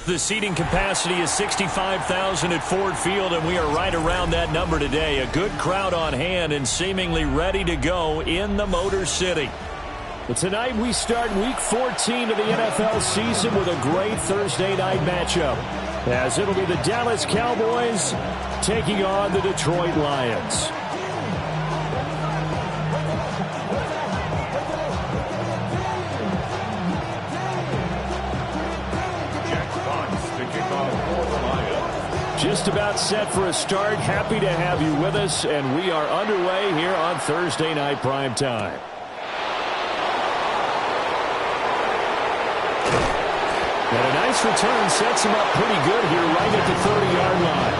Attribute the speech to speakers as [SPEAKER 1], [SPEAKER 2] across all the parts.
[SPEAKER 1] The seating capacity is 65,000 at Ford Field, and we are right around that number today. A good crowd on hand and seemingly ready to go in the Motor City. But tonight we start Week 14 of the NFL season with a great Thursday night matchup, as it'll be the Dallas Cowboys taking on the Detroit Lions. Just about set for a start. Happy to have you with us, and we are underway here on Thursday Night Primetime. And a nice return sets him up pretty good here right at the 30-yard line.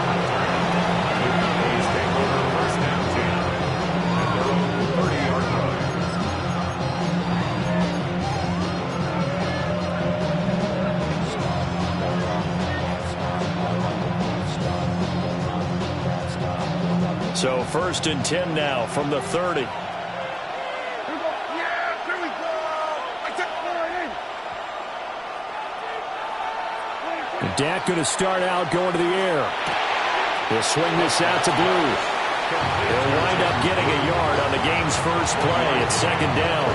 [SPEAKER 1] So 1st and 10 now from the 30. Dak going to start out going to the air. He'll swing this out to Blue. He'll wind up getting a yard on the game's first play at 2nd down.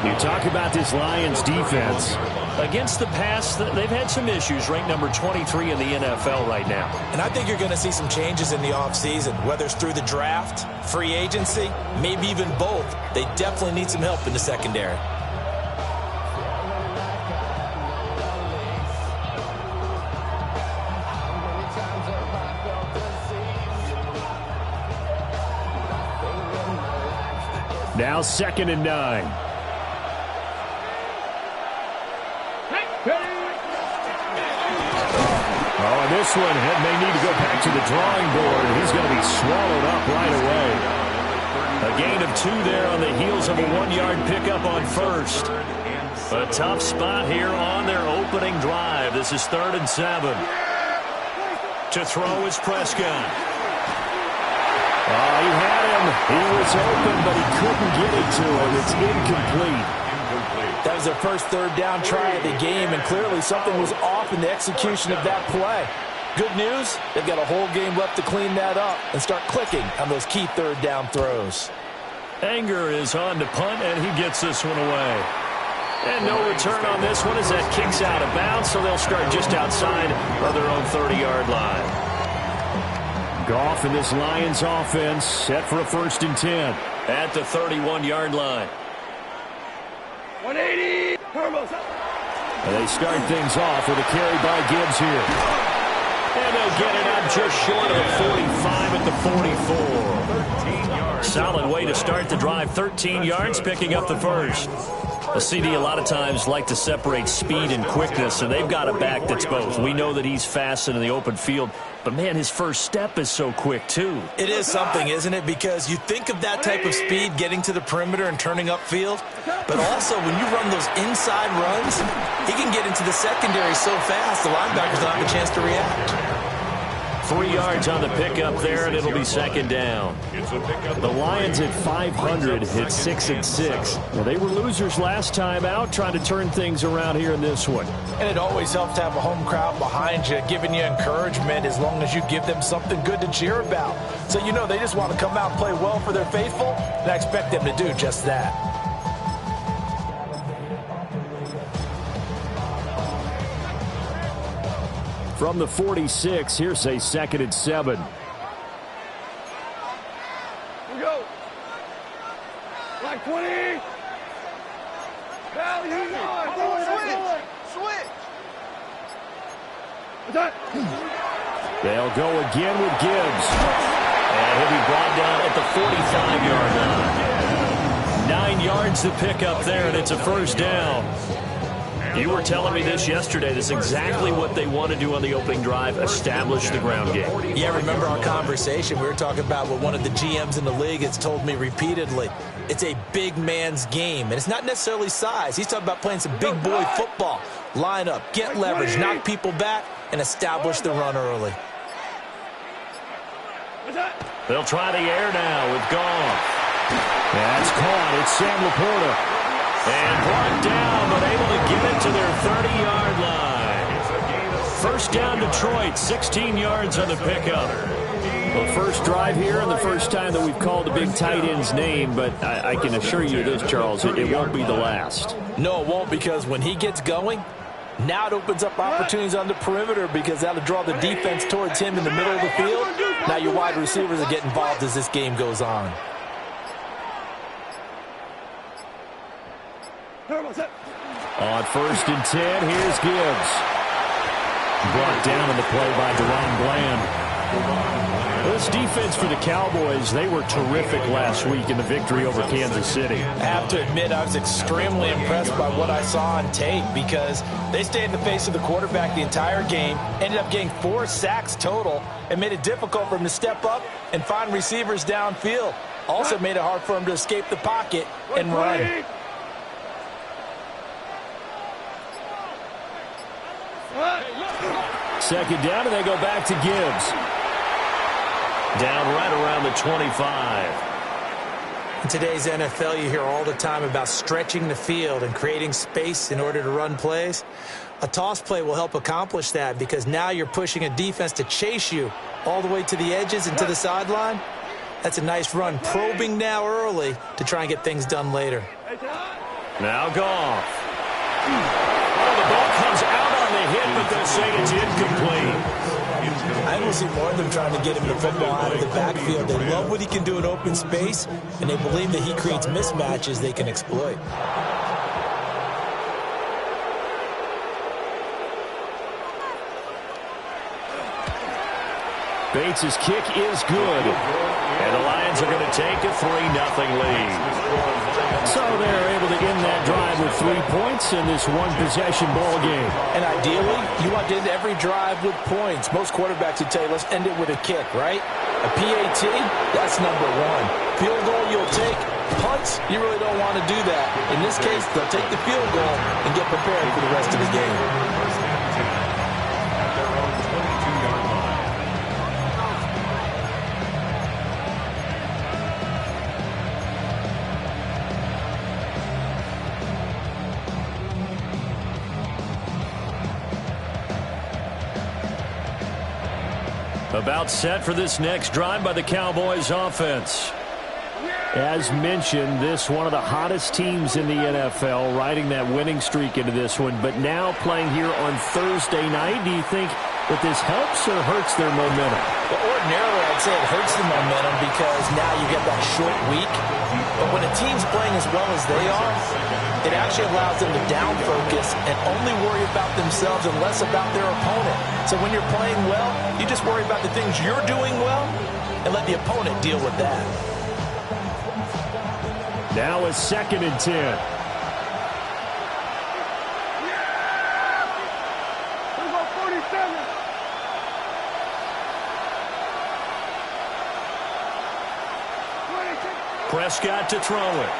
[SPEAKER 1] You talk about this Lions defense. Against the pass, they've had some issues. Ranked number 23 in the NFL right now.
[SPEAKER 2] And I think you're going to see some changes in the offseason, whether it's through the draft, free agency, maybe even both. They definitely need some help in the secondary.
[SPEAKER 1] Now 2nd and 9. Oh, and this one may need to go back to the drawing board. He's going to be swallowed up right away. A gain of 2 there on the heels of a 1-yard pickup on 1st. A tough spot here on their opening drive. This is 3rd and 7. To throw is Prescott. Oh, he had him. He was open, but he couldn't get it to him. It's incomplete.
[SPEAKER 2] That was their first 3rd down try of the game, and clearly something was off in the execution of that play. Good news, they've got a whole game left to clean that up and start clicking on those key 3rd down throws.
[SPEAKER 1] Anger is on to punt, and he gets this one away. And no return on this one as that kicks out of bounds, so they'll start just outside of their own 30-yard line. Goff and this Lions offense set for a 1st and 10 at the 31-yard line.
[SPEAKER 3] 180.
[SPEAKER 1] And they start things off with a carry by Gibbs here. And they'll get it up just short of the 45 at the 44. Solid way to start the drive. 13 yards, picking up the first. A CD a lot of times like to separate speed and quickness, and they've got a back that's both. We know that he's fast in the open field, but, man, his first step is so quick, too.
[SPEAKER 2] It is something, isn't it? Because you think of that type of speed getting to the perimeter and turning upfield, but also when you run those inside runs, he can get into the secondary so fast the linebackers don't have a chance to react.
[SPEAKER 1] 3 yards on the pickup there, and it'll be 2nd down. The Lions at 500 hit 6 and 6. Well, they were losers last time out, trying to turn things around here in this one.
[SPEAKER 2] And it always helps to have a home crowd behind you, giving you encouragement as long as you give them something good to cheer about. So you know they just want to come out and play well for their faithful, and I expect them to do just that.
[SPEAKER 1] From the 46, here's a 2nd and 7.
[SPEAKER 3] Here we go. Like 20. Val, you switch.
[SPEAKER 1] They'll go again with Gibbs. And he'll be brought down at the 45-yard line. 9 yards to pick up there, and it's a 1st down. You were telling me this yesterday. This is exactly what they want to do on the opening drive, establish the ground game.
[SPEAKER 2] Yeah, remember our conversation? We were talking about what one of the GMs in the league has told me repeatedly. It's a big man's game, and it's not necessarily size. He's talking about playing some big boy football. Line up, get leverage, knock people back, and establish the run early.
[SPEAKER 1] They'll try the air now with Goff. That's caught. It's Sam Laporta. And brought down, but able to get it to their 30-yard line. First down, Detroit. 16 yards on the pickup. Well, first drive here and the first time that we've called a big tight end's name, but I can assure you this, Charles, it won't be the last.
[SPEAKER 2] No, it won't, because when he gets going, now it opens up opportunities on the perimeter because that'll draw the defense towards him in the middle of the field. Now your wide receivers will get involved as this game goes on.
[SPEAKER 1] On first and 10, here's Gibbs. Brought down in the play by DeRon Bland. This defense for the Cowboys, they were terrific last week in the victory over Kansas City.
[SPEAKER 2] I have to admit, I was extremely impressed by what I saw on tape because they stayed in the face of the quarterback the entire game, ended up getting 4 sacks total, and made it difficult for him to step up and find receivers downfield. Also made it hard for him to escape the pocket and run.
[SPEAKER 1] Second down, and they go back to Gibbs. Down right around the 25.
[SPEAKER 2] In today's NFL, you hear all the time about stretching the field and creating space in order to run plays. A toss play will help accomplish that because now you're pushing a defense to chase you all the way to the edges and to the sideline. That's a nice run. Probing now early to try and get things done later.
[SPEAKER 1] Now Goff. Oh, the ball comes out on the hit, but they'll say it's incomplete.
[SPEAKER 2] I will see more of them trying to get him the football out of the backfield. They love what he can do in open space, and they believe that he creates mismatches they can exploit.
[SPEAKER 1] Bates' kick is good. And the Lions are going to take a 3-0 lead. So they're able to end that drive with 3 points in this one-possession ball game.
[SPEAKER 2] And ideally, you want to end every drive with points. Most quarterbacks would tell you, let's end it with a kick, right? A PAT, that's number 1. Field goal, you'll take. Punts, you really don't want to do that. In this case, they'll take the field goal and get prepared for the rest of the game.
[SPEAKER 1] About set for this next drive by the Cowboys offense. As mentioned, this one of the hottest teams in the NFL, riding that winning streak into this one, but now playing here on Thursday night. Do you think that this helps or hurts their momentum?
[SPEAKER 2] Well, ordinarily, I'd say it hurts the momentum because now you get that short week. But when a team's playing as well as they are, it actually allows them to down focus and only worry about themselves and less about their opponent. So when you're playing well, you just worry about the things you're doing well and let the opponent deal with that.
[SPEAKER 1] Now a 2nd and 10. Prescott to throw it.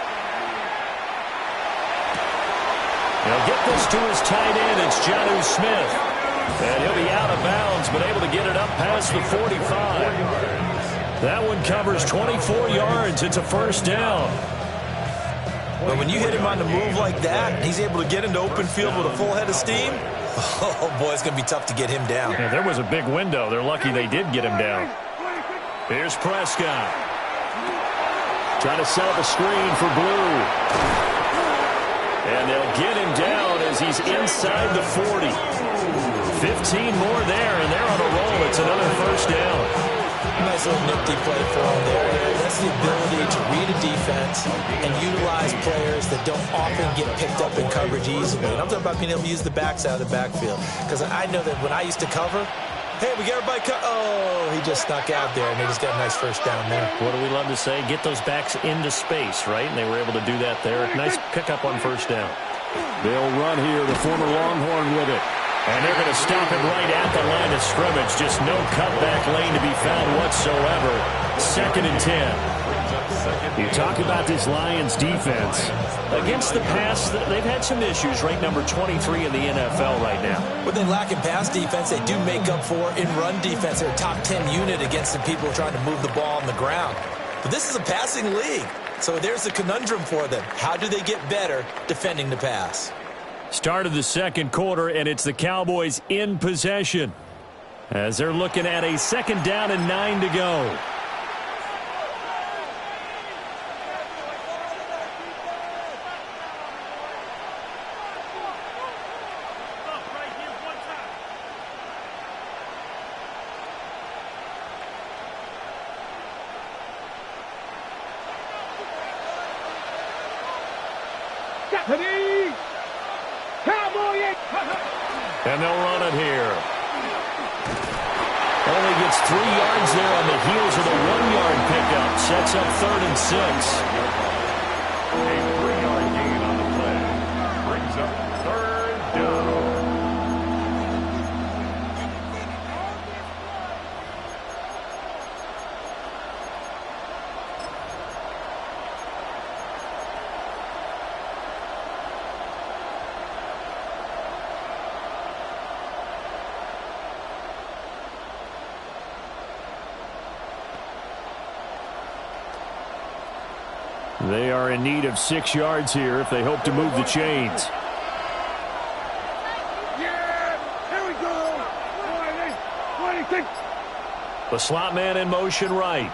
[SPEAKER 1] He'll get this to his tight end. It's Jonnu Smith. And he'll be out of bounds, but able to get it up past the 45. That one covers 24 yards. It's a first down.
[SPEAKER 2] But when you hit him on the move like that, he's able to get into open field with a full head of steam. Oh, boy, it's going to be tough to get him down.
[SPEAKER 1] Yeah, there was a big window. They're lucky they did get him down. Here's Prescott. Trying to set up a screen for Blue. And they'll get him down as he's inside the 40. 15 more there, and they're on a roll. It's another first down.
[SPEAKER 2] Nice little nifty play for him there. That's the ability to read a defense and utilize players that don't often get picked up in coverage easily. And I'm talking about being able to use the backs out of the backfield. Because I know that when I used to cover, hey, we got everybody oh, he just snuck out there, and they just got a nice first down there.
[SPEAKER 1] What do we love to say? Get those backs into space, right? And they were able to do that there. Nice pickup on first down. They'll run here, the former Longhorn with it. And they're going to stop him right at the line of scrimmage. Just no cutback lane to be found whatsoever. 2nd and 10. You talk about this Lions defense. Against the pass, they've had some issues. Ranked number 23 in the NFL right now.
[SPEAKER 2] What they lack in pass defense, they do make up for in run defense. They're a top 10 unit against the people trying to move the ball on the ground. But this is a passing league. So there's a conundrum for them. How do they get better defending the pass?
[SPEAKER 1] Start of the second quarter, and it's the Cowboys in possession as they're looking at a 2nd down and 9 to go. And they'll run it here. Only gets 3 yards there on the heels of the 1-yard pickup. Sets up 3rd and 6.
[SPEAKER 4] A 3-yard gain on the play. Brings up 3rd down.
[SPEAKER 1] They are in need of 6 yards here if they hope to move the chains.
[SPEAKER 3] Yeah, here we go. 26.
[SPEAKER 1] The slot man in motion right.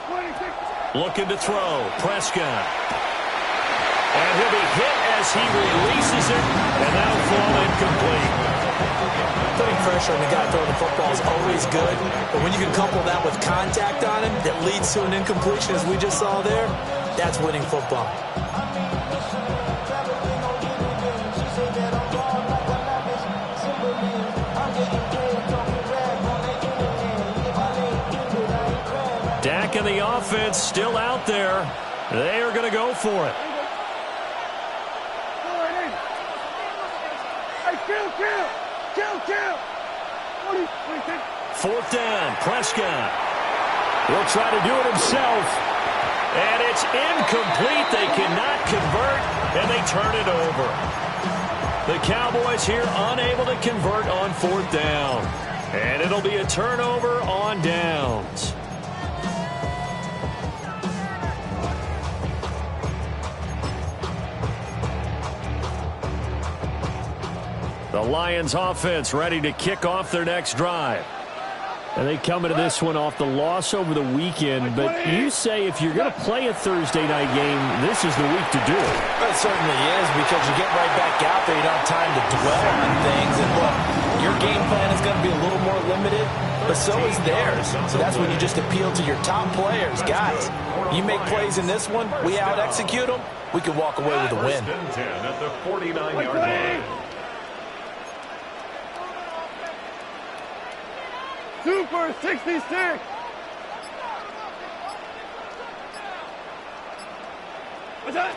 [SPEAKER 3] 26.
[SPEAKER 1] Looking to throw. Prescott. And he'll be hit as he releases it. And that'll fall incomplete.
[SPEAKER 2] Putting pressure on the guy throwing the football is always good, but when you can couple that with contact on him that leads to an incompletion, as we just saw there, that's winning football.
[SPEAKER 1] Dak and the offense still out there. They are going to go for it.
[SPEAKER 3] Kill.
[SPEAKER 1] 4th down, Prescott. He'll try to do it himself. And it's incomplete. They cannot convert, and they turn it over. The Cowboys here unable to convert on 4th down. And it'll be a turnover on downs. The Lions offense ready to kick off their next drive. And they come into this one off the loss over the weekend. But you say if you're going to play a Thursday night game, this is the week to do it.
[SPEAKER 2] Well, it certainly is, because you get right back out there. You don't have time to dwell on things. And look, your game plan is going to be a little more limited, but so is theirs. So that's when you just appeal to your top players. Guys, you make plays in this one, we out-execute them, we can walk away with a win.
[SPEAKER 4] 10 at the 49-yard line.
[SPEAKER 3] Super 66. What's that?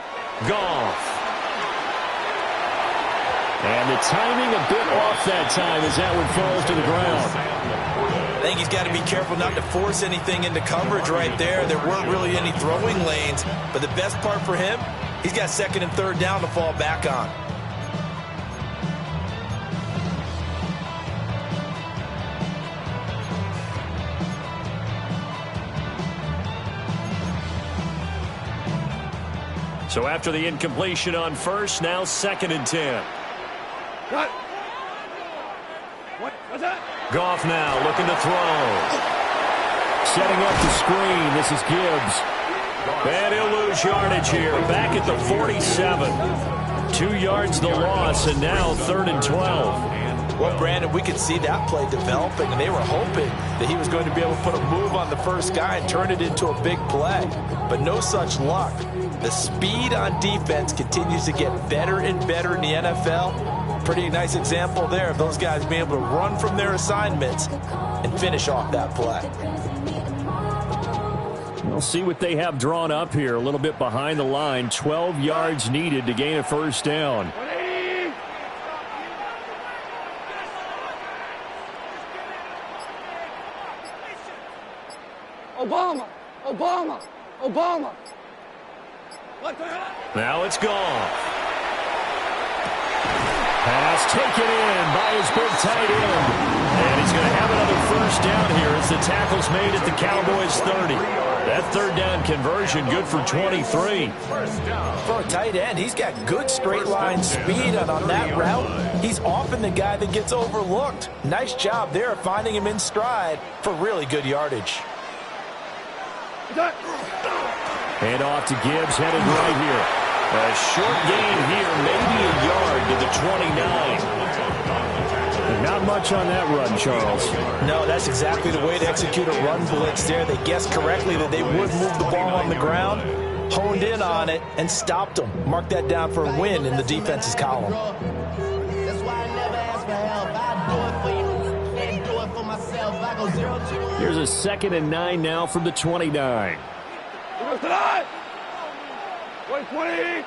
[SPEAKER 1] Goff. And the timing a bit off that time as that one falls to the ground.
[SPEAKER 2] I think he's got to be careful not to force anything into coverage right there. There weren't really any throwing lanes, but the best part for him, he's got 2nd and 3rd down to fall back on.
[SPEAKER 1] So after the incompletion on 1st, now 2nd and 10.
[SPEAKER 3] What? What's that?
[SPEAKER 1] Goff now looking to throw. Setting up the screen. This is Gibbs. And he'll lose yardage here. Back at the 47. 2 yards the loss, and now 3rd and 12.
[SPEAKER 2] Well, Brandon, we could see that play developing, and they were hoping that he was going to be able to put a move on the first guy and turn it into a big play. But no such luck. The speed on defense continues to get better and better in the NFL. Pretty nice example there of those guys being able to run from their assignments and finish off that play.
[SPEAKER 1] We'll see what they have drawn up here. A little bit behind the line. 12 yards needed to gain a 1st down.
[SPEAKER 3] Obama. What the hell?
[SPEAKER 1] Now it's gone. Pass taken in by his big tight end. And he's going to have another 1st down here at the tackle's made at the Cowboys' 30. That third down conversion good for 23.
[SPEAKER 2] For a tight end, he's got good straight line speed, and on that route, he's often the guy that gets overlooked. Nice job there finding him in stride for really good yardage.
[SPEAKER 1] Hand off to Gibbs, headed right here. A short gain here, maybe a yard to the 29. Not much on that run, Charles.
[SPEAKER 2] No, that's exactly the way to execute a run blitz there. They guessed correctly that they would move the ball on the ground, honed in on it, and stopped them. Mark that down for a win in the defense's column.
[SPEAKER 1] Here's a 2nd and 9 now from the 29.
[SPEAKER 3] 20.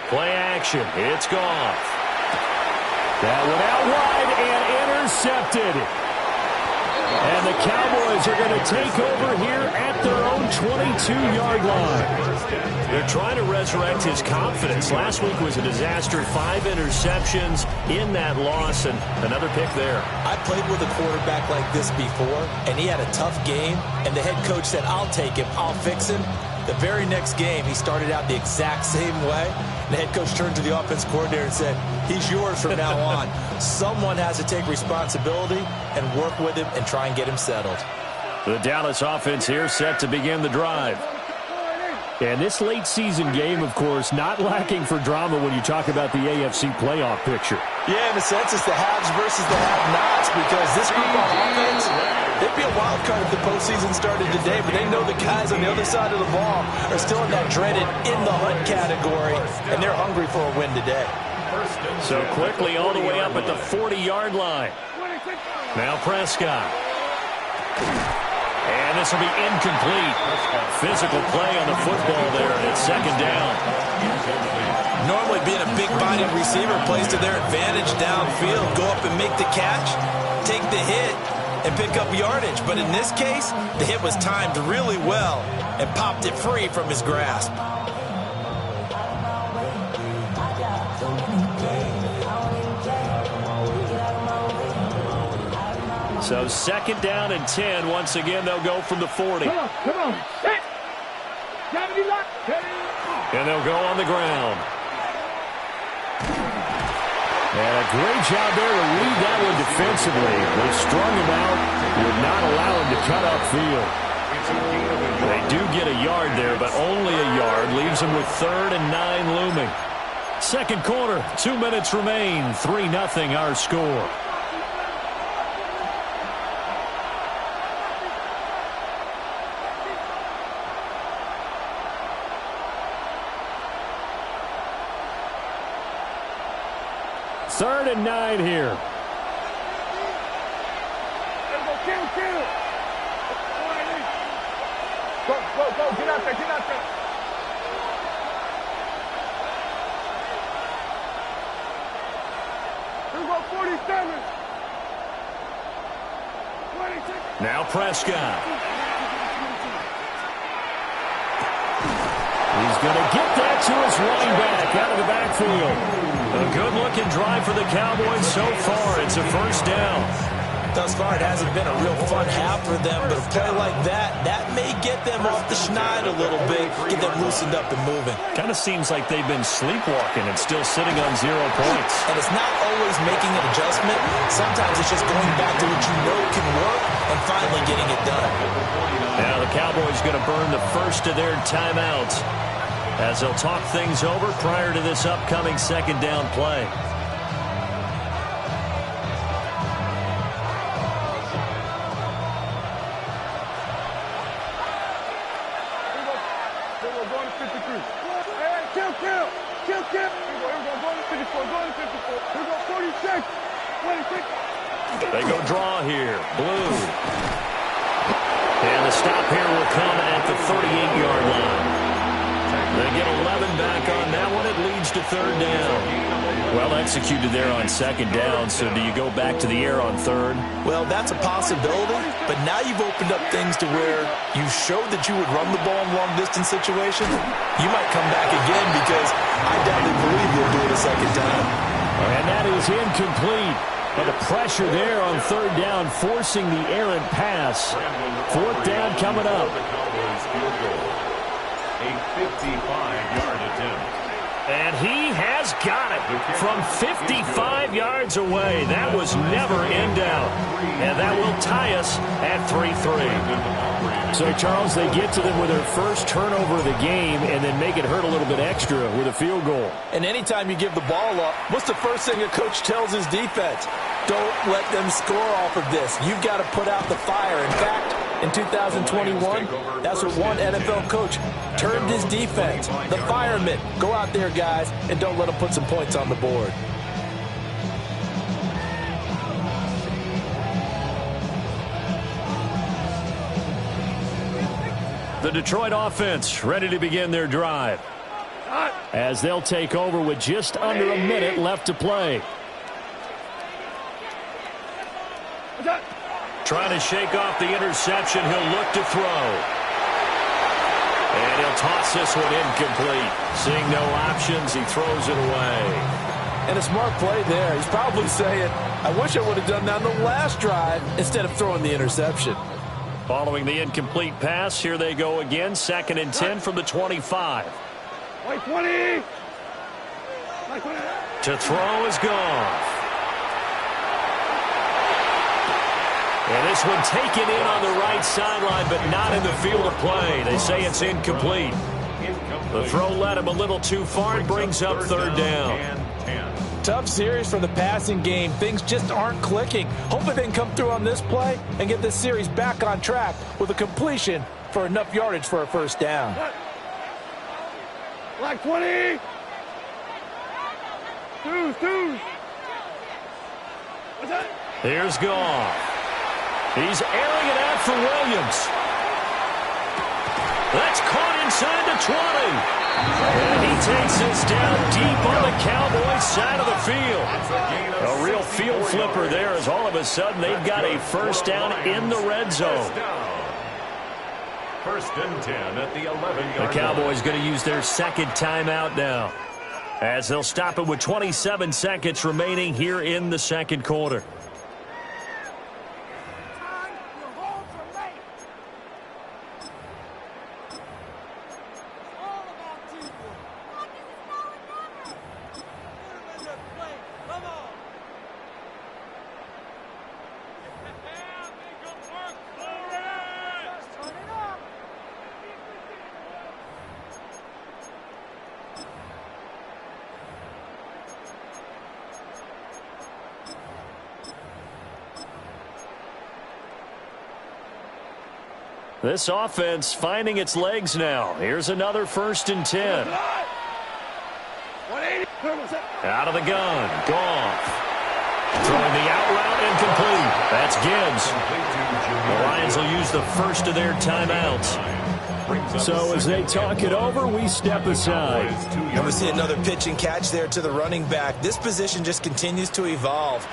[SPEAKER 1] Play action. It's Goff. That one out wide and intercepted. And the Cowboys are going to take over here at their own 22-yard line. They're trying to resurrect his confidence. Last week was a disaster. 5 interceptions in that loss, and another pick there.
[SPEAKER 2] I played with a quarterback like this before, and he had a tough game, and the head coach said, I'll take him, I'll fix him. The very next game, he started out the exact same way. The head coach turned to the offense coordinator and said, he's yours from now on. Someone has to take responsibility and work with him and try and get him settled.
[SPEAKER 1] The Dallas offense here set to begin the drive. And this late season game, of course, not lacking for drama when you talk about the AFC playoff picture.
[SPEAKER 2] Yeah, in a sense, it's the haves versus the have-nots, because this group on offense, they'd be a wild card if the postseason started today, but they know the guys on the other side of the ball are still in that dreaded in-the-hunt category, and they're hungry for a win today.
[SPEAKER 1] So quickly all the way up at the 40-yard line. Now Prescott. And this will be incomplete. Physical play on the football there, and it's 2nd down.
[SPEAKER 2] Normally being a big-bodied receiver plays to their advantage downfield. Go up and make the catch, take the hit, and pick up yardage. But in this case, the hit was timed really well and popped it free from his grasp.
[SPEAKER 1] So 2nd down and 10. Once again, they'll go from the 40.
[SPEAKER 3] Come on. Set.
[SPEAKER 1] And they'll go on the ground. And a great job there to read that one defensively. They strung him out, would not allow him to cut upfield. They do get a yard there, but only a yard. Leaves them with 3rd and 9 looming. Second quarter, 2 minutes remain. 3-0 our score. Third and 9 here.
[SPEAKER 3] Kill. Go. Get out there. Here we go, 47. 26.
[SPEAKER 1] Now Prescott. He's going to get that to his running back out of the backfield. A good-looking drive for the Cowboys so far. It's a 1st down.
[SPEAKER 2] Thus far, it hasn't been a real fun half for them, but a play like that may get them off the schneid a little bit, get them loosened up and moving.
[SPEAKER 1] Kind of seems like they've been sleepwalking and still sitting on 0 points.
[SPEAKER 2] And it's not always making an adjustment. Sometimes it's just going back to what you know can work and finally getting it done.
[SPEAKER 1] Now the Cowboys going to burn the first of their timeouts as they'll talk things over prior to this upcoming 2nd down play.
[SPEAKER 3] We're going to 53. Hey, kill. Here we go, going to 54, going to 54. Here we go, 46. 26.
[SPEAKER 1] They go draw here. Blue. And the stop here will come at the 38-yard line. They get 11 back on that one. It leads to 3rd down. Well executed there on 2nd down. So do you go back to the air on 3rd?
[SPEAKER 2] Well, that's a possibility, but now you've opened up things to where you showed that you would run the ball in long-distance situations. You might come back again because I doubtly believe you'll do it a 2nd time.
[SPEAKER 1] And that is incomplete. And the pressure there on third down, forcing the errant pass. Fourth down coming up.
[SPEAKER 4] A 55-yard attempt.
[SPEAKER 1] And he has got it from 55 yards away. That was never in doubt. And that will tie us at 3-3. So, Charles, they get to them with their first turnover of the game and then make it hurt a little bit extra with a field goal.
[SPEAKER 2] And anytime you give the ball up, what's the first thing a coach tells his defense? Don't let them score off of this. You've got to put out the fire. In fact, in 2021, that's what one NFL coach termed his defense. The firemen. Go out there, guys, and don't let them put some points on the board.
[SPEAKER 1] The Detroit offense ready to begin their drive as they'll take over with just under a minute left to play. Trying to shake off the interception. He'll look to throw. And he'll toss this one incomplete. Seeing no options, he throws it away.
[SPEAKER 2] And a smart play there. He's probably saying, I wish I would have done that on the last drive instead of throwing the interception.
[SPEAKER 1] Following the incomplete pass, here they go again. 2nd and 10 from the 25.
[SPEAKER 3] Like 20.
[SPEAKER 1] To throw is gone. And this one taken in on the right sideline, but not in the field of play. They say it's incomplete. The throw led him a little too far and brings up third down.
[SPEAKER 2] Tough series for the passing game. Things just aren't clicking. Hopefully they can come through on this play and get this series back on track with a completion for enough yardage for a first down.
[SPEAKER 3] Like 20. Twos. What's that?
[SPEAKER 1] Here's Goff. He's airing it out for Williams. That's caught inside the 20. And he takes this down deep on the Cowboys side of the field. A real field flipper there as all of a sudden they've got a first down in the red zone.
[SPEAKER 4] First and 10 at the 11-yard.
[SPEAKER 1] The Cowboys going to use their second timeout now, as they'll stop it with 27 seconds remaining here in the second quarter. This offense finding its legs now. Here's another 1st and 10. Out of the gun. Goff. Throwing the out route incomplete. That's Gibbs. The Lions will use the first of their timeouts. So as they talk it over, we step aside.
[SPEAKER 2] And we see another pitch and catch there to the running back. This position just continues to evolve.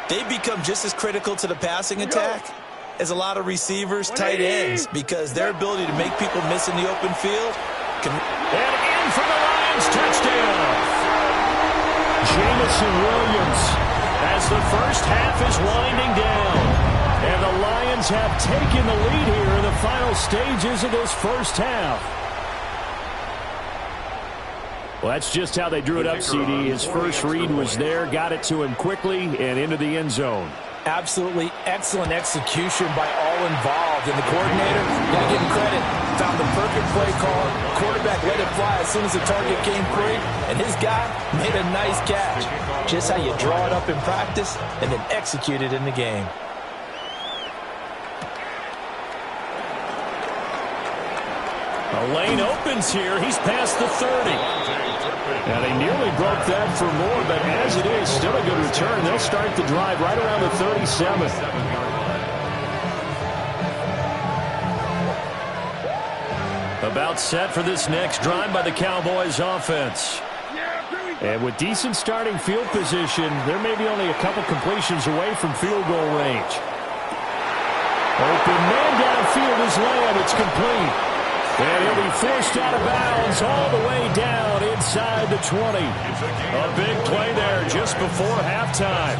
[SPEAKER 2] They become just as critical to the passing attack as a lot of receivers, tight ends, because their ability to make people miss in the open field can...
[SPEAKER 1] And in for the Lions touchdown. Jamison Williams as the first half is winding down. And the Lions have taken the lead here in the final stages of this first half. Well, that's just how they drew it up, CD. His first read was there, got it to him quickly, and into the end zone.
[SPEAKER 2] Absolutely excellent execution by all involved. And the coordinator, got to give him credit, found the perfect play call. Quarterback let it fly as soon as the target came free, and his guy made a nice catch. Just how you draw it up in practice and then execute it in the game.
[SPEAKER 1] A lane opens here. He's past the 30. And he nearly broke that for more, but as it is, still a good return. They'll start the drive right around the 37. About set for this next drive by the Cowboys offense. And with decent starting field position, there may be only a couple completions away from field goal range. Open man downfield is Lamb. It's complete. And he'll be forced out of bounds all the way down inside the 20. A big play there just before halftime.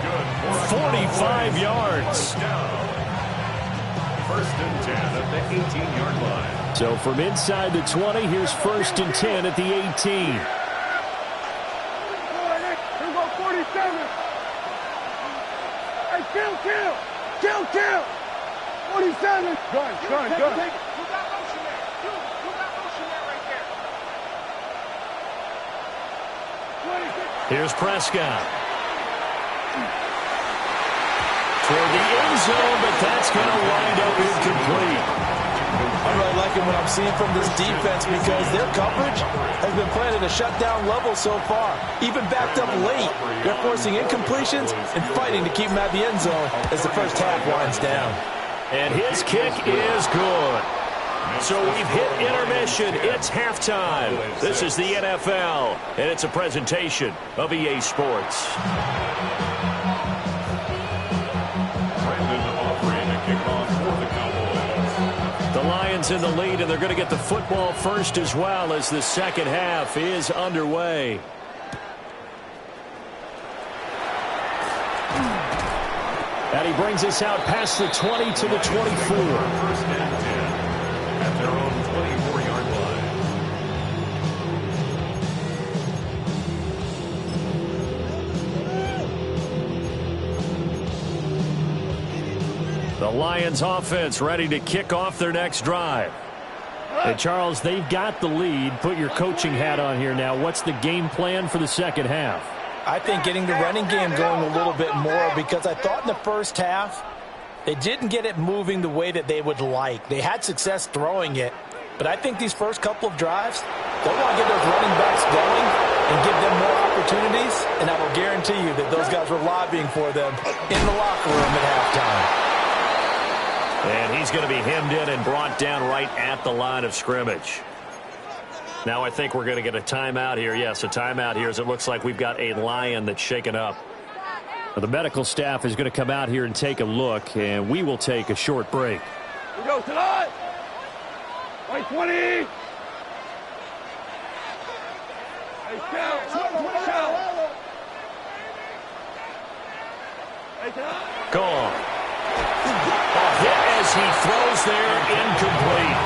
[SPEAKER 1] 45 yards.
[SPEAKER 4] First and 10 at the 18-yard line.
[SPEAKER 1] So from inside the 20, here's first and 10 at the 18.
[SPEAKER 3] Here we go, 47. Hey, kill. 47. Gun.
[SPEAKER 1] Here's Prescott. Toward the end zone, but that's going to wind up incomplete.
[SPEAKER 2] I'm really liking what I'm seeing from this defense because their coverage has been playing at a shutdown level so far. Even backed up late, they're forcing incompletions and fighting to keep them out of the end zone as the first half winds down.
[SPEAKER 1] And his kick is good. So we've hit intermission. It's halftime. This is the NFL, and it's a presentation of EA Sports. The Lions in the lead, and they're going to get the football first as well as the second half is underway. And he brings us out past the 20 to the 24.
[SPEAKER 4] At their own 24-yard line.
[SPEAKER 1] The Lions offense ready to kick off their next drive. Hey, Charles, they've got the lead. Put your coaching hat on here now. What's the game plan for the second half?
[SPEAKER 2] I think getting the running game going a little bit more because I thought in the first half they didn't get it moving the way that they would like. They had success throwing it, but I think these first couple of drives, they'll want to get those running backs going and give them more opportunities, and I will guarantee you that those guys were lobbying for them in the locker room at halftime.
[SPEAKER 1] And he's going to be hemmed in and brought down right at the line of scrimmage. Now I think we're going to get a timeout here. Yes, a timeout here as it looks like we've got a Lion that's shaken up. The medical staff is going to come out here and take a look, and we will take a short break.
[SPEAKER 3] We go tonight. Right 20. Hey,
[SPEAKER 1] Gone. A hit as he throws there, incomplete.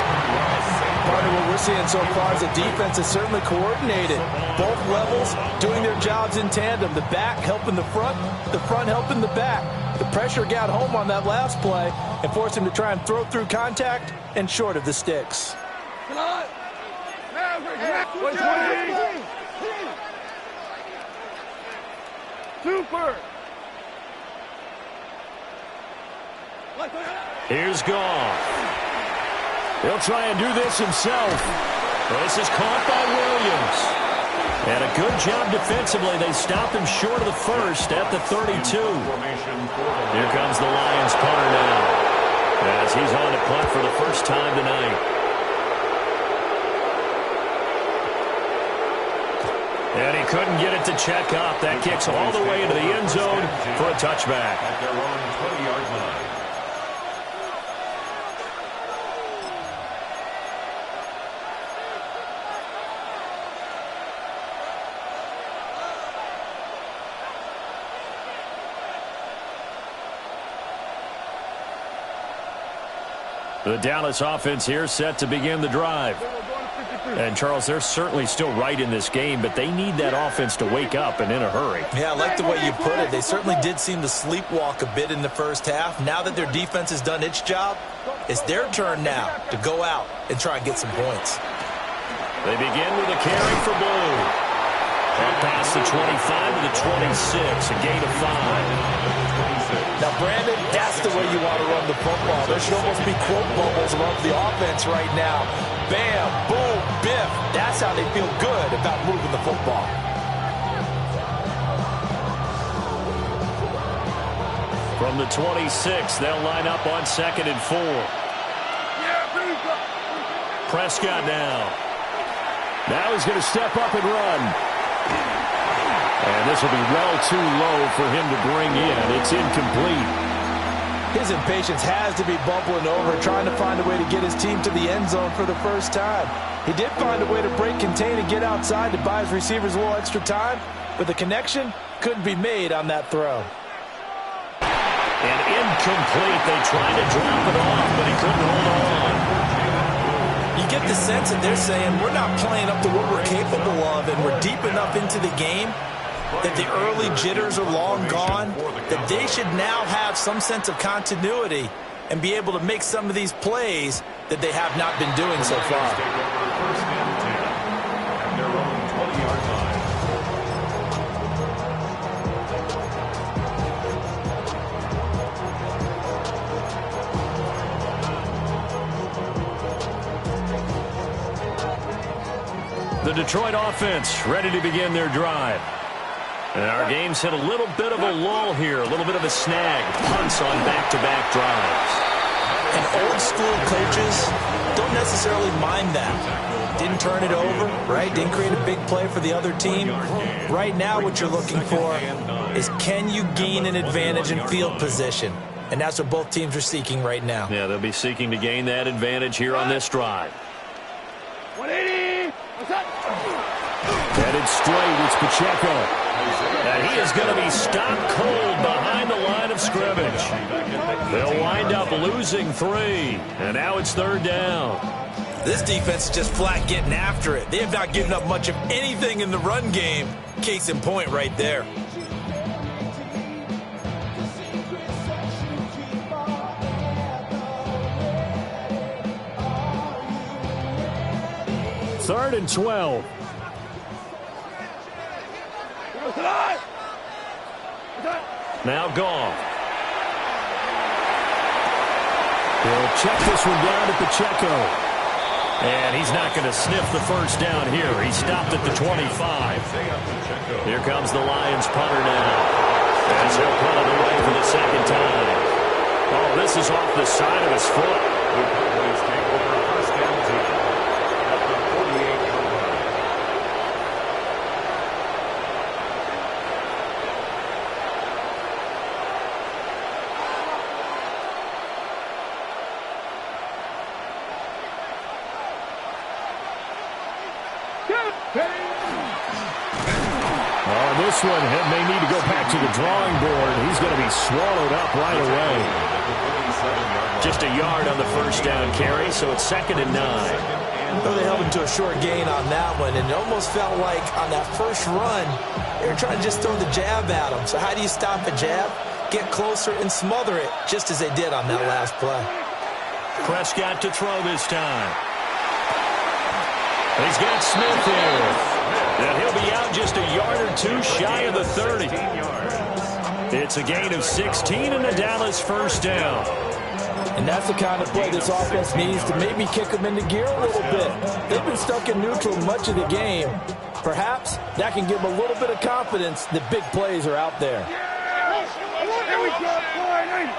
[SPEAKER 2] Part of what we're seeing so far is the defense is certainly coordinated. Both levels doing their jobs in tandem. The back helping the front helping the back. The pressure got home on that last play and forced him to try and throw through contact and short of the sticks.
[SPEAKER 3] Super.
[SPEAKER 1] Here's Goff. He'll try and do this himself. This is caught by Williams. And a good job defensively. They stopped him short of the first at the 32. Here comes the Lions punter now, as he's on to punt for the first time tonight. And he couldn't get it to check up. That kicks all the way into the end zone for a touchback.
[SPEAKER 4] At their own 20-yard line.
[SPEAKER 1] The Dallas offense here set to begin the drive. And, Charles, they're certainly still right in this game, but they need that offense to wake up and in a hurry.
[SPEAKER 2] Yeah, I like the way you put it. They certainly did seem to sleepwalk a bit in the first half. Now that their defense has done its job, it's their turn now to go out and try and get some points.
[SPEAKER 1] They begin with a carry for Blue. Up past the 25 to the 26, a gain of 5.
[SPEAKER 2] Now, Brandon, that's the way you want to run the football. There should almost be quote bubbles around the offense right now. Bam, boom, biff. That's how they feel good about moving the football.
[SPEAKER 1] From the 26, they'll line up on 2nd and 4. Prescott now. Now he's going to step up and run. And this will be well too low for him to bring in. It's incomplete.
[SPEAKER 2] His impatience has to be bubbling over, trying to find a way to get his team to the end zone for the first time. He did find a way to break contain and get outside to buy his receivers a little extra time, but the connection couldn't be made on that throw.
[SPEAKER 1] And incomplete. They tried to drop it off, but he couldn't hold on.
[SPEAKER 2] You get the sense that they're saying we're not playing up to what we're capable of, and we're deep enough into the game that the early jitters are long gone, that they should now have some sense of continuity and be able to make some of these plays that they have not been doing so far.
[SPEAKER 4] First and 10 at their own 20-yard line.
[SPEAKER 1] The Detroit offense ready to begin their drive. And our game's hit a little bit of a lull here, a little bit of a snag. Punts on back-to-back drives.
[SPEAKER 2] And old school coaches don't necessarily mind that. Didn't turn it over, right? Didn't create a big play for the other team. Right now what you're looking for is, can you gain an advantage in field position? And that's what both teams are seeking right now.
[SPEAKER 1] Yeah, they'll be seeking to gain that advantage here on this drive.
[SPEAKER 3] 180. What's that?
[SPEAKER 1] Headed straight, it's Pacheco. And he is going to be stopped cold behind the line of scrimmage. They'll wind up losing 3. And now it's 3rd down.
[SPEAKER 2] This defense is just flat getting after it. They have not given up much of anything in the run game. Case in point right there.
[SPEAKER 1] Third and 12. Now Goff. He'll check this one down to Pacheco. And he's not going to sniff the first down here. He stopped at the 25. Here comes the Lions punter now, as he'll punt it away for the second time. Oh, this is off the side of his foot.
[SPEAKER 4] The Cowboys take over first and 10 at the 48-yard line.
[SPEAKER 1] Oh, this one may need to go back to the drawing board. He's going to be swallowed up right away. Just a yard on the first down carry, so it's 2nd and 9.
[SPEAKER 2] Well, they held him to a short gain on that one, and it almost felt like on that first run, they were trying to just throw the jab at him. So how do you stop a jab? Get closer and smother it, just as they did on that last play.
[SPEAKER 1] Prescott to throw this time. He's got Smith here. And he'll be out just a yard or 2 shy of the 30. It's a gain of 16 and a Dallas first down.
[SPEAKER 2] And that's the kind of play this offense needs to maybe kick them into gear a little bit. They've been stuck in neutral much of the game. Perhaps that can give them a little bit of confidence that big plays are out there.
[SPEAKER 3] Here we go. 480.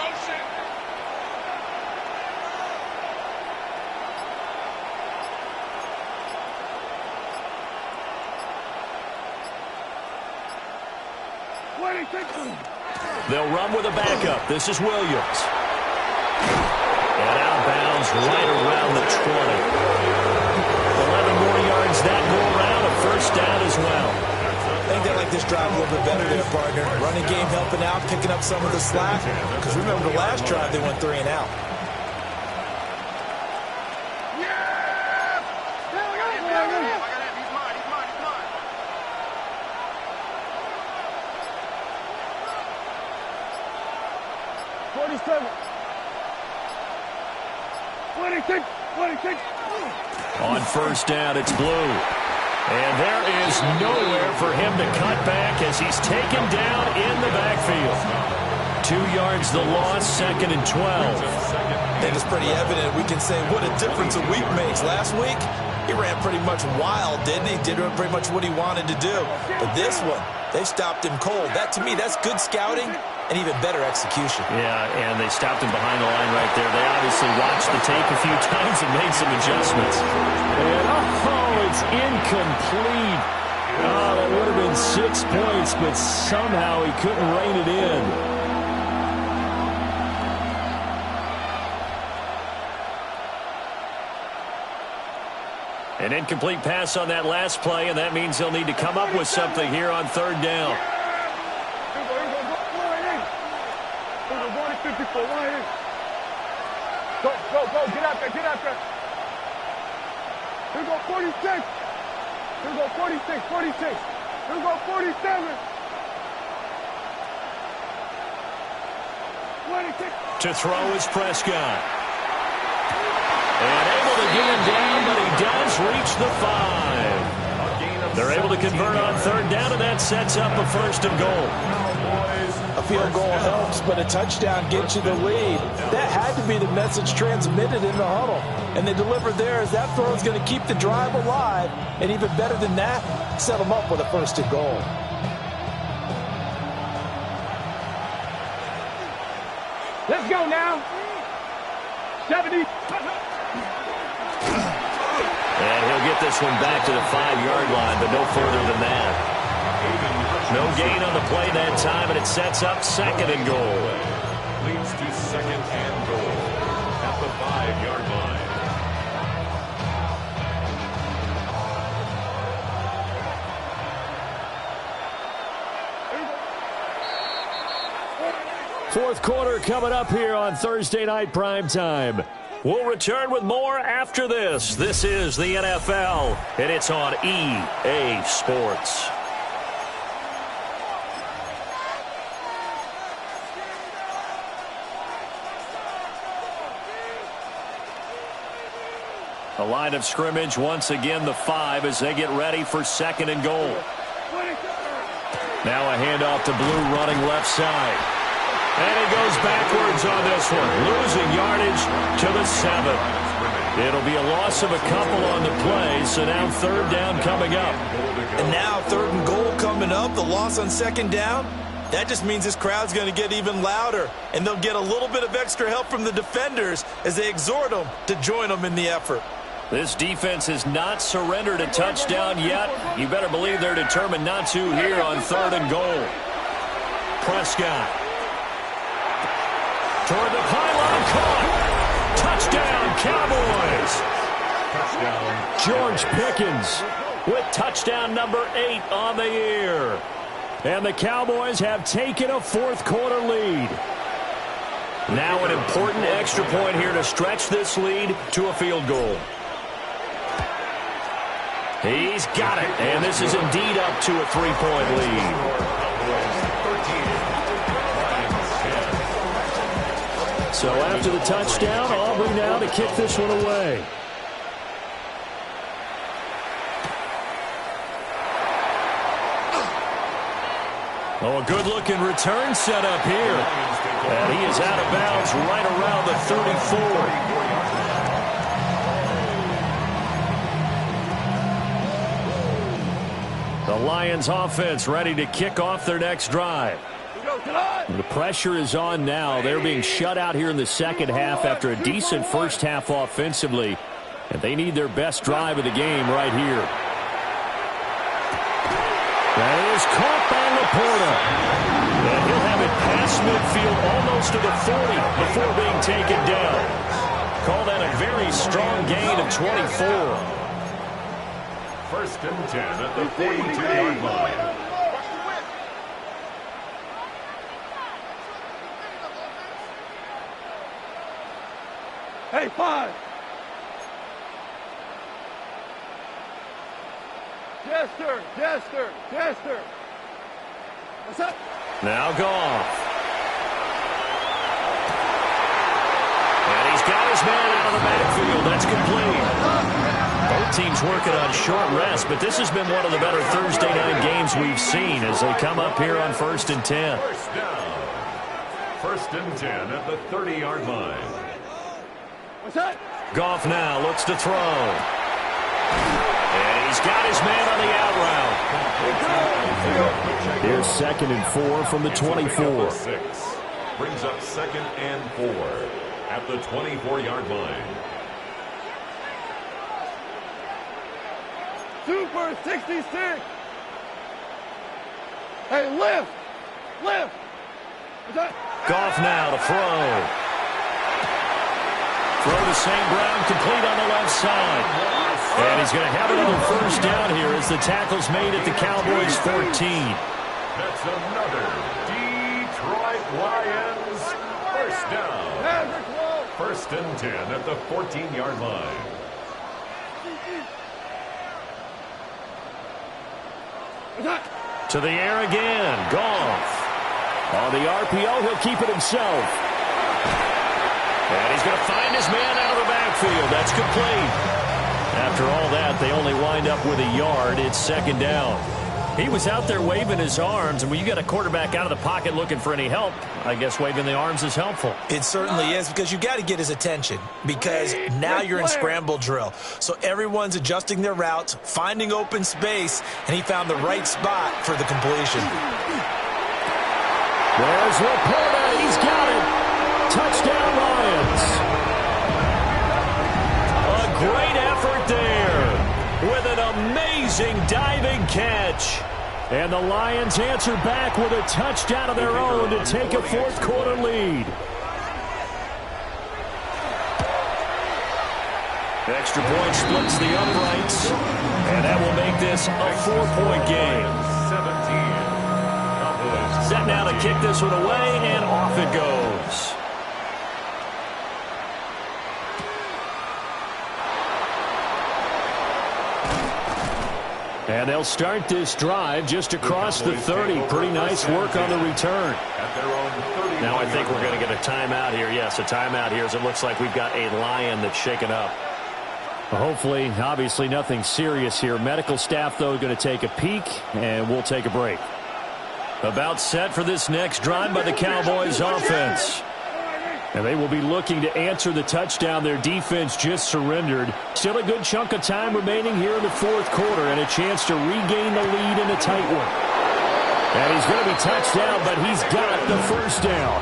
[SPEAKER 1] They'll run with a backup. This is Williams. And outbounds right around the 20. 11 more yards that go around. A first down as well.
[SPEAKER 2] I think they like this drive a little bit better there, partner. Running game helping out, picking up some of the slack. Because remember the last drive, they went 3 and out.
[SPEAKER 1] On first down, it's Blue. And there is nowhere for him to cut back as he's taken down in the backfield. 2 yards the loss, 2nd and 12.
[SPEAKER 2] I think it's pretty evident. We can say what a difference a week makes. Last week, he ran pretty much wild, didn't he? Did pretty much what he wanted to do. But this one, they stopped him cold. That, to me, that's good scouting and even better execution.
[SPEAKER 1] Yeah, and they stopped him behind the line right there. They obviously watched the tape a few times and made some adjustments. And, it's incomplete. Oh, that would have been 6 points, but somehow he couldn't rein it in. An incomplete pass on that last play, and that means they'll need to come up with something here on third down.
[SPEAKER 3] Go, get out there. Here go 46. Here go 46. Here go 47. 26.
[SPEAKER 1] To throw is Prescott. And able to get him down, but he does reach the 5. They're able to convert on third down, and that sets up a first and goal.
[SPEAKER 2] A field goal helps, but a touchdown gets you the lead. That had to be the message transmitted in the huddle. And they delivered there as that throw is going to keep the drive alive. And even better than that, set them up with a first and goal.
[SPEAKER 3] Let's go now. 70.
[SPEAKER 1] And he'll get this one back to the 5-yard line, but no further than that. No gain on the play that time, and it sets up second and goal.
[SPEAKER 4] Leads to second and goal at the 5-yard line.
[SPEAKER 1] Fourth quarter coming up here on Thursday Night Primetime. We'll return with more after this. This is the NFL, and it's on EA Sports. The line of scrimmage, once again, the 5 as they get ready for second and goal. Now a handoff to Blue running left side. And he goes backwards on this one, losing yardage to the 7. It'll be a loss of a couple on the play, so now third down coming up.
[SPEAKER 2] And now third and goal coming up, the loss on second down. That just means this crowd's going to get even louder, and they'll get a little bit of extra help from the defenders as they exhort them to join them in the effort.
[SPEAKER 1] This defense has not surrendered a touchdown yet. You better believe they're determined not to here on third and goal. Prescott. Toward the pylon, caught. Touchdown, Cowboys. George Pickens with touchdown number 8 on the year. And the Cowboys have taken a fourth quarter lead. Now an important extra point here to stretch this lead to a field goal. He's got it, and this is indeed up to a 3-point lead. So after the touchdown, Aubrey now to kick this one away. Oh, a good-looking return set up here. And he is out of bounds right around the 34. The Lions offense ready to kick off their next drive. The pressure is on now. They're being shut out here in the second half after a decent first half offensively. And they need their best drive of the game right here. That is caught by Laporta. And he'll have it past midfield almost to the 40 before being taken down. Call that a very strong gain of 24.
[SPEAKER 4] First and 10 at the 42-yard line.
[SPEAKER 3] Hey, 5. Jester. What's up?
[SPEAKER 1] Now Goff. And he's got his man out of the backfield. That's complete. Both teams working on short rest, but this has been one of the better Thursday night games we've seen as they come up here on first and 10.
[SPEAKER 4] First down. First and 10 at the 30-yard line.
[SPEAKER 3] What's that?
[SPEAKER 1] Goff now looks to throw. And he's got his man on the out route. Here's second and 4 from the 24.
[SPEAKER 4] 6 brings up second and 4 at the 24-yard line.
[SPEAKER 3] Super 66. Hey, lift. What's that?
[SPEAKER 1] Goff now to throw. throw to St. Brown, complete on the left side. And he's going to have another first down here as the tackle's made at the Cowboys' 14.
[SPEAKER 4] That's another Detroit Lions first down. First and 10 at the 14-yard line.
[SPEAKER 1] To the air again. Goff. On the RPO, he'll keep it himself. And he's going to find his man out of the backfield. That's complete. After all that, they only wind up with a yard. It's second down. He was out there waving his arms, and when you got a quarterback out of the pocket looking for any help, I guess waving the arms is helpful.
[SPEAKER 2] It certainly is, because you got to get his attention, because now you're in scramble drill. So everyone's adjusting their routes, finding open space, and he found the right spot for the completion.
[SPEAKER 1] There's Laporta. He's got it. Touchdown, Lions. A great effort there with an amazing diving catch. And the Lions answer back with a touchdown of their own to take a fourth-quarter lead. Extra point splits the uprights, and that will make this a 4-point game.
[SPEAKER 4] 17.
[SPEAKER 1] Set now to kick this one away, and off it goes. And they'll start this drive just across the 30. Pretty nice work on the return. Now I think we're going to get a timeout here. Yes, a timeout here as it looks like we've got a Lion that's shaken up. Well, hopefully, obviously nothing serious here. Medical staff, though, going to take a peek, and we'll take a break. About set for this next drive by the Cowboys offense. And they will be looking to answer the touchdown their defense just surrendered. Still a good chunk of time remaining here in the fourth quarter and a chance to regain the lead in a tight one. And he's going to be touched down, but he's got the first down.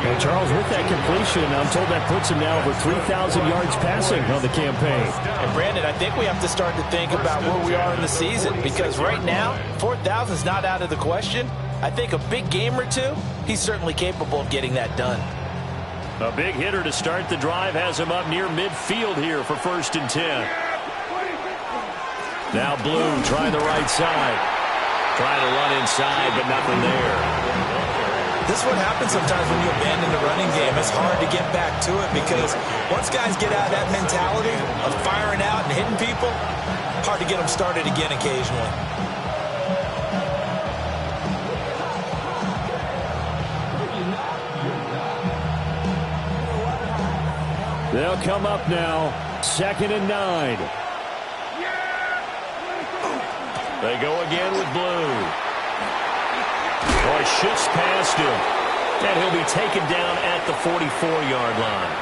[SPEAKER 1] And Charles, with that completion, I'm told that puts him now over 3,000 yards passing on the campaign.
[SPEAKER 2] And Brandon, I think we have to start to think about where we are in the season, because right now, 4,000 is not out of the question. I think a big game or two, he's certainly capable of getting that done.
[SPEAKER 1] A big hitter to start the drive has him up near midfield here for first and 10. Now Blue trying the right side. Trying to run inside, but nothing there.
[SPEAKER 2] This is what happens sometimes when you abandon the running game. It's hard to get back to it, because once guys get out of that mentality of firing out and hitting people, hard to get them started again occasionally.
[SPEAKER 1] They'll come up now, 2nd and 9. They go again with Blue. Boy, shifts past him. And he'll be taken down at the 44-yard line.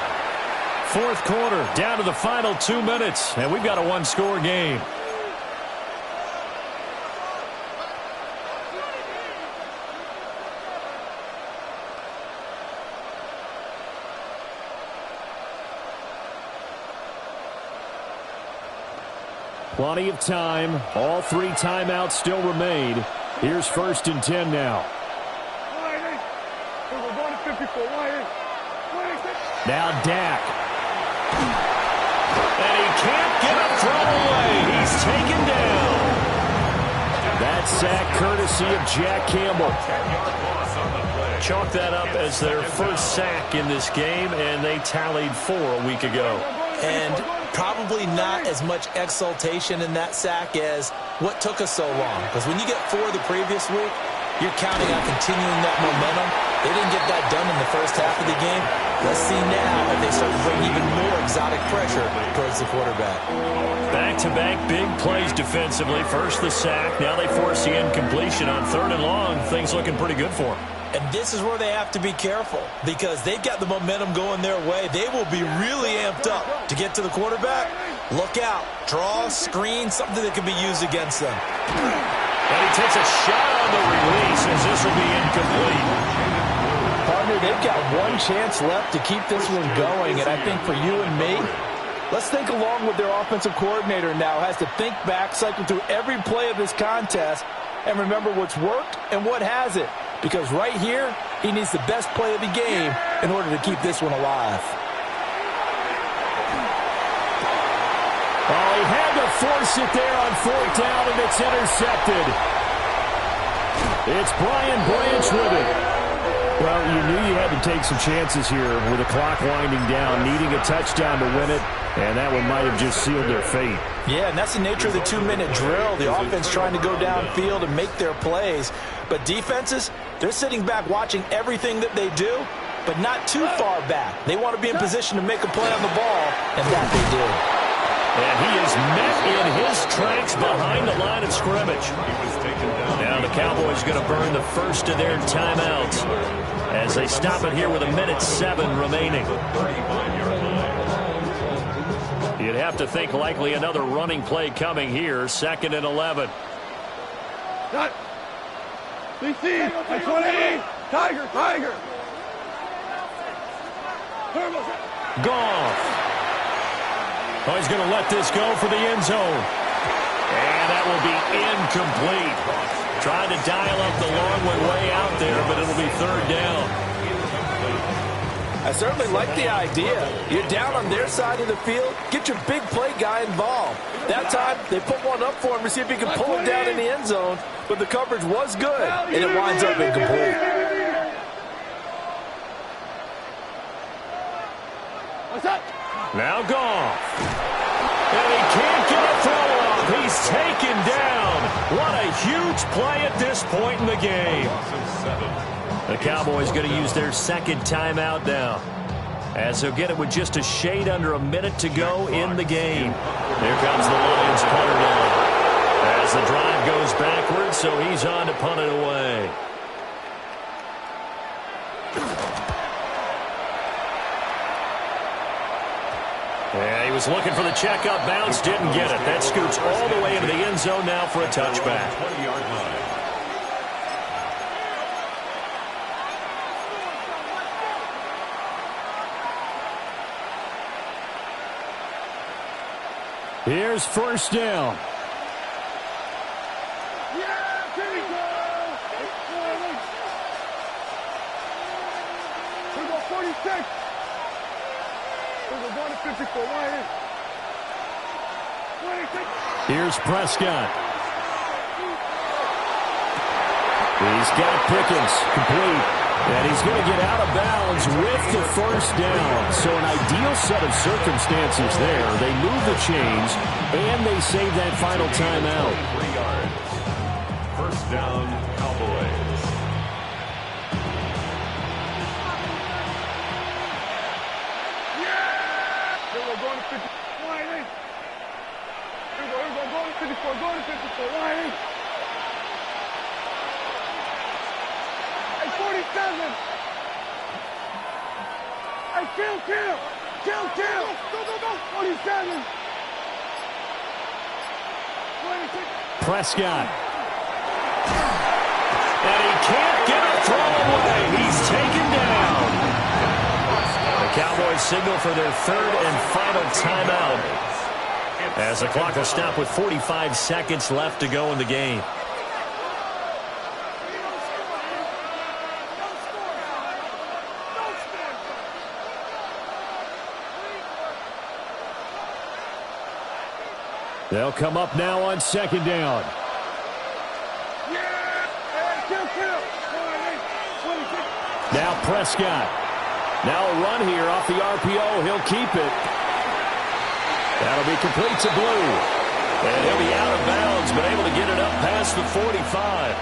[SPEAKER 1] Fourth quarter, down to the final 2 minutes, and we've got a one-score game. Plenty of time. All 3 timeouts still remain. Here's first and 10 now. Now Dak. And he can't get a throw away. He's taken down. That sack courtesy of Jack Campbell. Chalk that up as their first sack in this game, and they tallied 4 a week ago.
[SPEAKER 2] And probably not as much exultation in that sack as what took us so long. Because when you get 4 the previous week, you're counting on continuing that momentum. They didn't get that done in the first half of the game. Let's see now if they start to bring even more exotic pressure towards the quarterback.
[SPEAKER 1] Back-to-back big plays defensively. First the sack. Now they force the incompletion on 3rd and long. Things looking pretty good for them.
[SPEAKER 2] And this is where they have to be careful, because they've got the momentum going their way. They will be really amped up to get to the quarterback. Look out. Draw, screen, something that can be used against them.
[SPEAKER 1] And he takes a shot on the release as this will be incomplete.
[SPEAKER 5] Partner, they've got one chance left to keep this one going, and I think for you and me, let's think along with their offensive coordinator now. Has to think back, cycle through every play of this contest, and remember what's worked and what hasn't. Because right here, he needs the best play of the game in order to keep this one alive.
[SPEAKER 1] Oh, he had to force it there on 4th down, and it's intercepted. It's Brian Branch with it. Well, you knew you had to take some chances here with the clock winding down, needing a touchdown to win it, and that one might have just sealed their fate.
[SPEAKER 5] Yeah, and that's the nature of the 2-minute drill. The offense trying to go downfield and make their plays. But defenses, they're sitting back watching everything that they do, but not too far back. They want to be in position to make a play on the ball, and that they did.
[SPEAKER 1] And he is met in his tracks behind the line of scrimmage. Now the Cowboys going to burn the first of their timeouts as they stop it here with 1:07 remaining. You'd have to think likely another running play coming here, 2nd and 11.
[SPEAKER 3] Cut. DC, 20. Tiger, Tiger.
[SPEAKER 1] Goff. Oh, he's going to let this go for the end zone. And that will be incomplete. Trying to dial up the long way out there, but it'll be 3rd down.
[SPEAKER 5] I certainly like the idea. You're down on their side of the field. Get your big play guy involved. That time, they put one up for him to see if he can pull it down in the end zone. But the coverage was good, and it winds up incomplete.
[SPEAKER 3] What's up?
[SPEAKER 1] Now Goff. And he can't get a throw off. He's taken down. What a huge play at this point in the game. The Cowboys going to use their 2nd timeout now, as they'll get it with just a shade under a minute to go in the game. Here comes the Lions punter now, as the drive goes backwards, so he's on to punt it away. Yeah, he was looking for the checkup bounce, didn't get it. That scoots all the way into the end zone now for a touchback. Here's 1st down.
[SPEAKER 3] Yeah, there you go. We go 46. We're going to 54. Why is 26?
[SPEAKER 1] Here's Prescott. He's got Pickens complete. And he's going to get out of bounds with the 1st down. So an ideal set of circumstances there. They move the chains, and they save that final timeout.
[SPEAKER 4] 3 yards. 1st down, Cowboys.
[SPEAKER 3] Yeah! We're going to 54. Why is Here we go. Going to 54. Going to 54. Why is 47. Hey, kill. Go. 47. 26.
[SPEAKER 1] Prescott. And he can't get a throw away. He's taken down. The Cowboys signal for their 3rd and final timeout, as the clock will stop with 45 seconds left to go in the game. They'll come up now on 2nd down. Now Prescott. Now a run here off the RPO. He'll keep it. That'll be complete to Blue. And he'll be out of bounds, but able to get it up past the 45.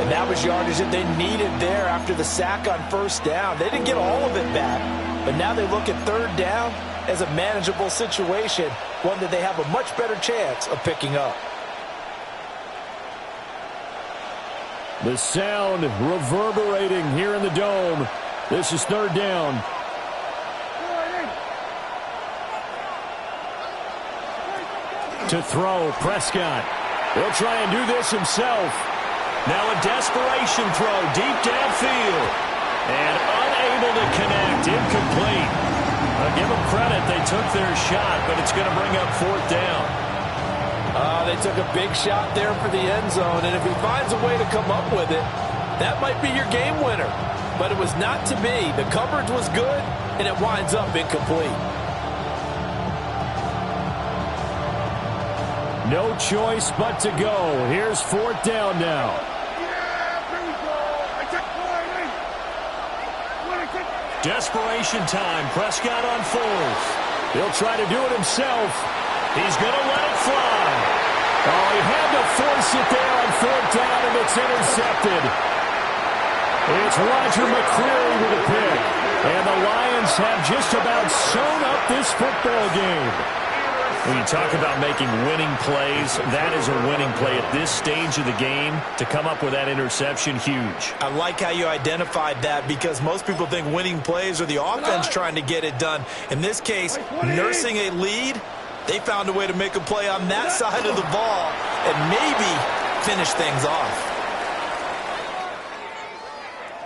[SPEAKER 5] And that was yardage that they needed there after the sack on 1st down. They didn't get all of it back, but now they look at 3rd down as a manageable situation, one that they have a much better chance of picking up.
[SPEAKER 1] The sound reverberating here in the dome. This is 3rd down. To throw, Prescott. He'll try and do this himself. Now a desperation throw deep downfield. And unable to connect, incomplete. Give them credit, they took their shot, but it's going to bring up 4th down.
[SPEAKER 5] They took a big shot there for the end zone, and if he finds a way to come up with it, that might be your game winner. But it was not to be. The coverage was good, and it winds up incomplete.
[SPEAKER 1] No choice but to go. Here's fourth down now. Desperation time. Prescott on fourth. He'll try to do it himself. He's going to let it fly. Oh, he had to force it there on fourth down, and it's intercepted. It's Roger McCreary with a pick. And the Lions have just about sewn up this football game. When you talk about making winning plays, that is a winning play at this stage of the game. To come up with that interception, huge.
[SPEAKER 2] I like how you identified that because most people think winning plays are the offense trying to get it done. In this case, nursing a lead, they found a way to make a play on that side of the ball and maybe finish things off.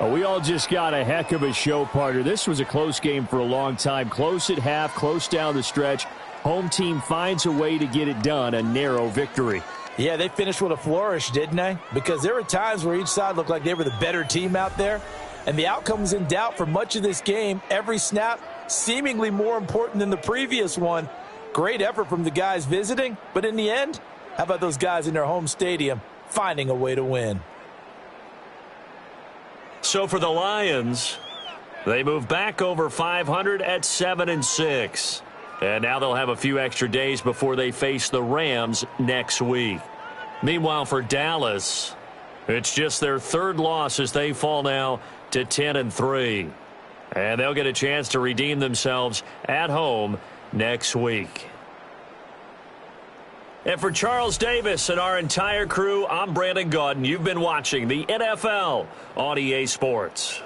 [SPEAKER 1] Oh, we all just got a heck of a show, partner. This was a close game for a long time. Close at half, close down the stretch. Home team finds a way to get it done, a narrow victory.
[SPEAKER 5] Yeah, they finished with a flourish, didn't they? Because there were times where each side looked like they were the better team out there, and the outcome was in doubt for much of this game. Every snap seemingly more important than the previous one. Great effort from the guys visiting, but in the end, how about those guys in their home stadium finding a way to win?
[SPEAKER 1] So for the Lions, they move back over 500 at 7-6. And now they'll have a few extra days before they face the Rams next week. Meanwhile, for Dallas, it's just their third loss as they fall now to 10-3. And they'll get a chance to redeem themselves at home next week. And for Charles Davis and our entire crew, I'm Brandon Gaudin. You've been watching the NFL on EA Sports.